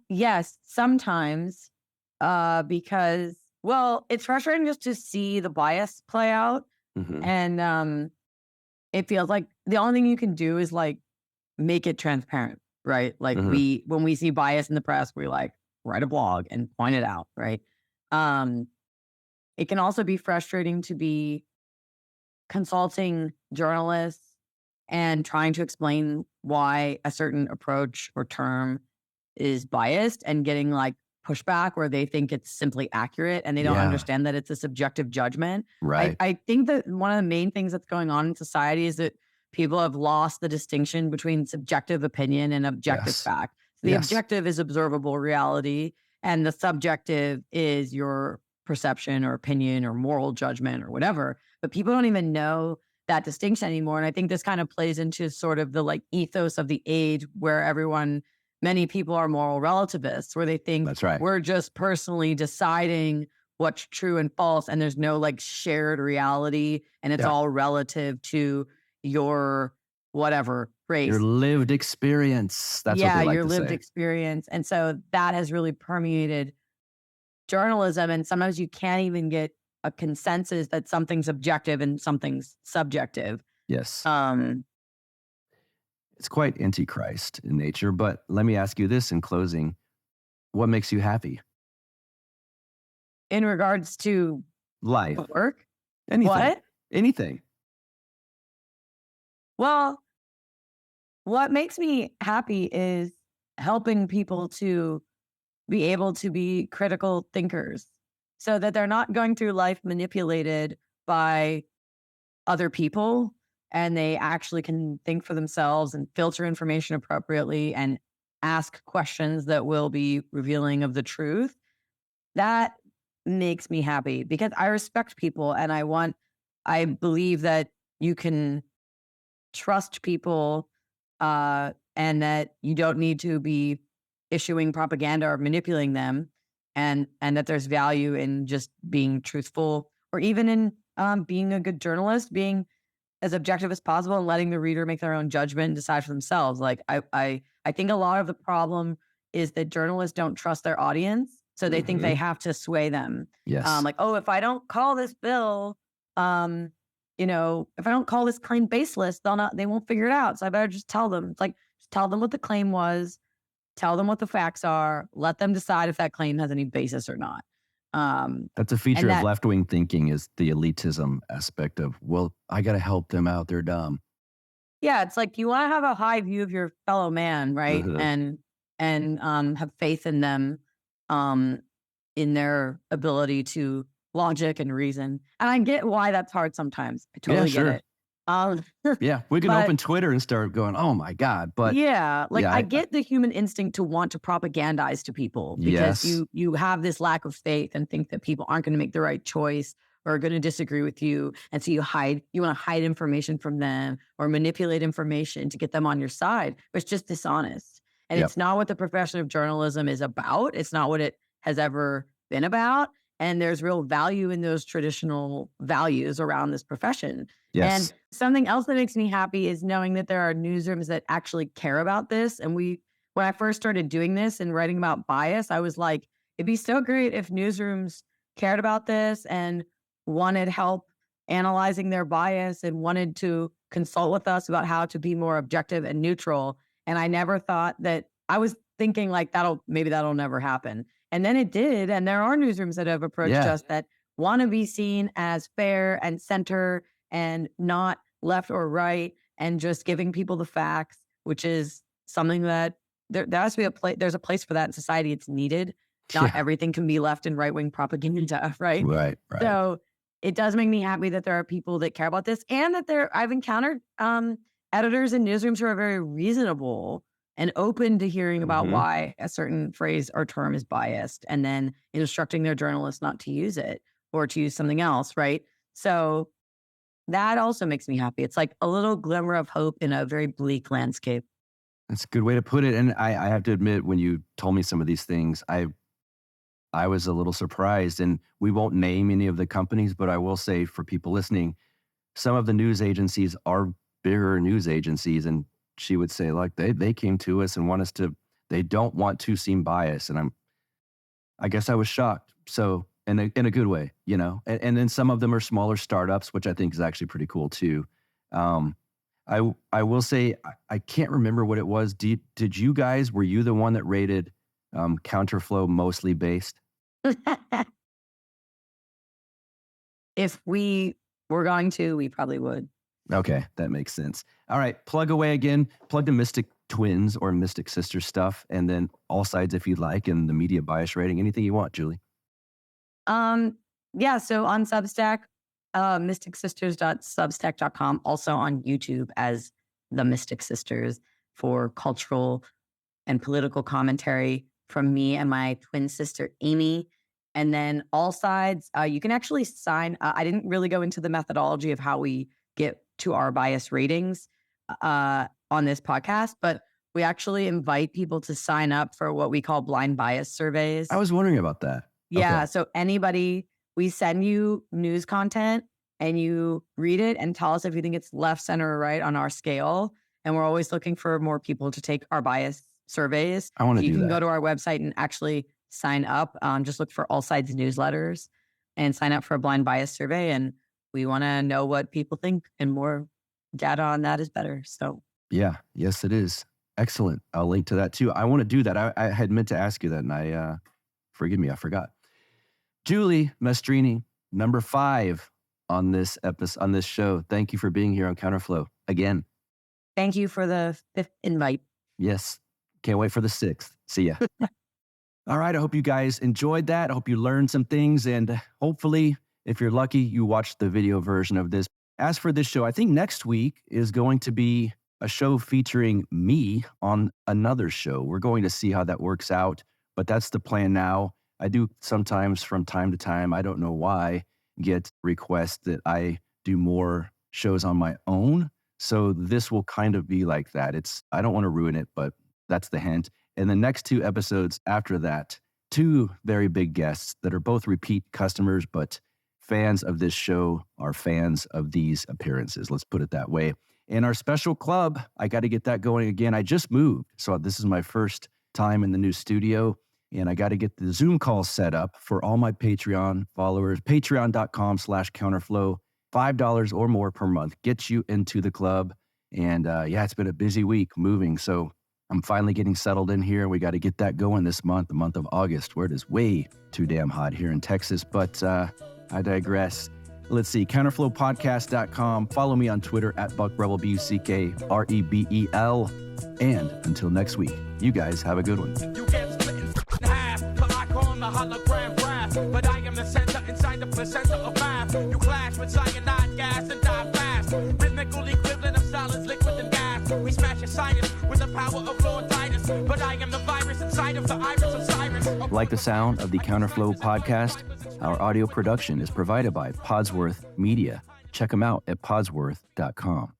Yes, sometimes, because, well, it's frustrating just to see the bias play out. And it feels like the only thing you can do is like make it transparent, right? Like when we see bias in the press, we like write a blog and point it out, right? It can also be frustrating to be consulting journalists and trying to explain why a certain approach or term is biased and getting like pushback where they think it's simply accurate and they don't understand that it's a subjective judgment. Right. I think that one of the main things that's going on in society is that people have lost the distinction between subjective opinion and objective fact. So the objective is observable reality and the subjective is your perception or opinion or moral judgment or whatever. But people don't even know that distinction anymore. And I think this kind of plays into sort of the like ethos of the age where many people are moral relativists, where they think we're just personally deciding what's true and false. And there's no like shared reality. And it's all relative to your whatever race. Your lived experience. That's what they like your to lived say. experience. And so that has really permeated journalism. And sometimes you can't even get a consensus that something's objective and something's subjective. Yes. It's quite antichrist in nature, but let me ask you this in closing. What makes you happy? In regards to life, work? Anything. What? Anything. Well, what makes me happy is helping people to be able to be critical thinkers so that they're not going through life manipulated by other people and they actually can think for themselves and filter information appropriately and ask questions that will be revealing of the truth. That makes me happy because I respect people and I believe that you can trust people and that you don't need to be issuing propaganda or manipulating them and that there's value in just being truthful or even in being a good journalist, being as objective as possible and letting the reader make their own judgment and decide for themselves. Like I think a lot of the problem is that journalists don't trust their audience. So they think they have to sway them. Yes. Like, oh, if I don't call this bill, if I don't call this claim baseless, they won't figure it out. So I better just tell them. It's like, just tell them what the claim was, tell them what the facts are, let them decide if that claim has any basis or not. That's a feature of left-wing thinking is the elitism aspect of, well, I got to help them out. They're dumb. Yeah. It's like, you want to have a high view of your fellow man, right? And have faith in them, in their ability to logic and reason. And I get why that's hard sometimes. I totally get it. Yeah, we can open Twitter and start going, oh my God. But I get the human instinct to want to propagandize to people because you have this lack of faith and think that people aren't going to make the right choice or are going to disagree with you. And so you want to hide information from them or manipulate information to get them on your side, but it's just dishonest. And it's not what the profession of journalism is about. It's not what it has ever been about. And there's real value in those traditional values around this profession. Yes. And something else that makes me happy is knowing that there are newsrooms that actually care about this. And we when I first started doing this and writing about bias, I was like, it'd be so great if newsrooms cared about this and wanted help analyzing their bias and wanted to consult with us about how to be more objective and neutral. And I never thought that, I was thinking like that'll never happen. And then it did. And there are newsrooms that have approached us that want to be seen as fair and center and not left or right and just giving people the facts, which is something that there has to be there's a place for that in society. It's needed. Not everything can be left and right-wing propaganda, right? Right. So it does make me happy that there are people that care about this, and that I've encountered editors in newsrooms who are very reasonable and open to hearing about why a certain phrase or term is biased, and then instructing their journalists not to use it or to use something else, right? So that also makes me happy. It's like a little glimmer of hope in a very bleak landscape. That's a good way to put it. And I have to admit, when you told me some of these things, I was a little surprised. And we won't name any of the companies, but I will say for people listening, some of the news agencies are bigger news agencies. And she would say, like, they came to us and want us to, they don't want to seem biased. And I guess I was shocked. So in a good way, you know, and then some of them are smaller startups, which I think is actually pretty cool too. I will say, I can't remember what it was. Did you guys, were you the one that rated Counterflow mostly based? If we were going to, we probably would. Okay, that makes sense. All right, plug away again. Plug the Mystic Twins or Mystic Sisters stuff, and then AllSides if you'd like, and the media bias rating. Anything you want, Julie. Yeah, so on Substack, mysticsisters.substack.com, also on YouTube as the Mystic Sisters for cultural and political commentary from me and my twin sister, Amy. And then AllSides, you can actually sign. I didn't really go into the methodology of how we get to our bias ratings on this podcast, but we actually invite people to sign up for what we call blind bias surveys. I was wondering about that. Yeah. Okay. So anybody, we send you news content and you read it and tell us if you think it's left, center, or right on our scale. And we're always looking for more people to take our bias surveys. I want to do that. You can go to our website and actually sign up. Just look for AllSides newsletters and sign up for a blind bias survey. And we want to know what people think, and more data on that is better. So yeah, yes, it is. Excellent. I'll link to that too. I want to do that. I had meant to ask you that, and forgive me, I forgot. Julie Mastrini, number 5 on this episode, on this show. Thank you for being here on Counterflow again. Thank you for the 5th invite. Yes. Can't wait for the 6th. See ya. All right. I hope you guys enjoyed that. I hope you learned some things, and hopefully, if you're lucky, you watched the video version of this. As for this show, I think next week is going to be a show featuring me on another show. We're going to see how that works out, but that's the plan now. I do sometimes, from time to time, I don't know why, get requests that I do more shows on my own. So this will kind of be like that. I don't want to ruin it, but that's the hint. And the next 2 episodes after that, 2 very big guests that are both repeat customers, but fans of this show are fans of these appearances. Let's put it that way. And our special club, I got to get that going again. I just moved, so this is my first time in the new studio. And I got to get the Zoom call set up for all my Patreon followers. Patreon.com/counterflow. $5 or more per month gets you into the club. And yeah, it's been a busy week moving. So I'm finally getting settled in here. We got to get that going this month, the month of August, where it is way too damn hot here in Texas. But I digress. Let's see, counterflowpodcast.com. Follow me on Twitter at BuckRebel, BuckRebel. And until next week, you guys have a good one. You get split in half, till I call the hologram graph. But I am the center inside the placenta of math. You clash with cyanide gas and die fast. Rhythmical equivalent of solids, liquid, and gas. We smash your sinus with the power of Lord Titus. But I am the virus inside of the iris of Cyrus. Like the sound of the Counterflow podcast? Our audio production is provided by Podsworth Media. Check them out at podsworth.com.